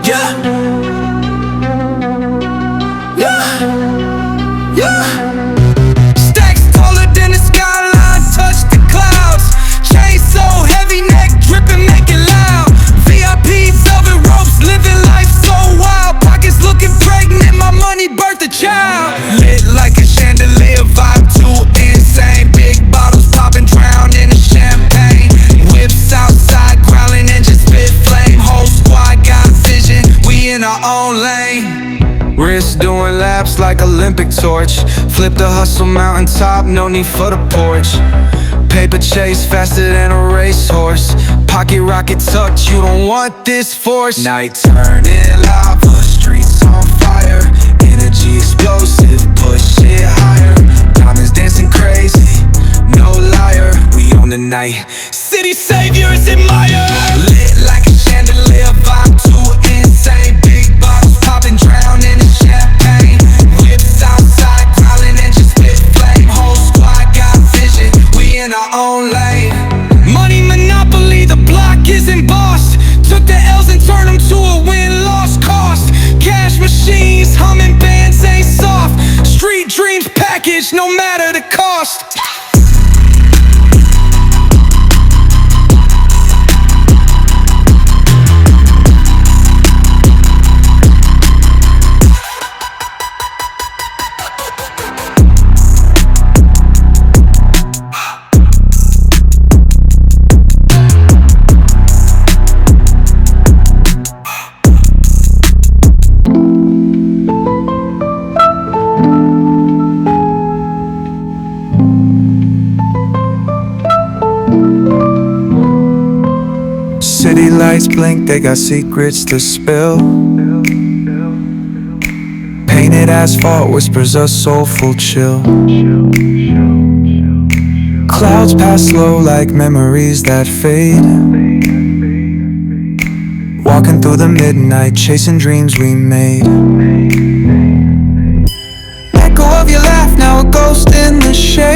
Yeah. Yeah. Yeah. Stacks taller than the skyline, touch the clouds. Chain so heavy, neck dripping, make it loud. VIP velvet ropes, living life so wild. Pockets looking pregnant, my money birthed a child. Lit like a chandelier, vibe too insane. Big bottles popping, drown in the champagne. Whips outside, growling and just spit flame. Whole squad got vision, we in our own lane. Wrist doing laps like Olympic torch. Flip the hustle mountaintop, no need for the porch. Paper chase faster than a racehorse. Pocket rocket tucked, you don't want this force. Night turning lava, streets on fire. Energy explosive, push it higher. Diamonds dancing crazy, no liar. We own the night, city saviors admire. Lit like a chandelier, vibe too insane. Big bottles popping, drown in the champagne. Whips outside, growling and just spit flame. Whole squad got vision, we in our own lane. Money monopoly, the block is embossed. Took the L's and turned them to a win-loss cost. Cash machines, humming bands ain't soft. Street dreams packaged, no matter the cost. City lights blink, they got secrets to spill. Painted asphalt whispers a soulful chill. Clouds pass slow like memories that fade. Walking through the midnight, chasing dreams we made. Echo of your laugh, now a ghost in the shade.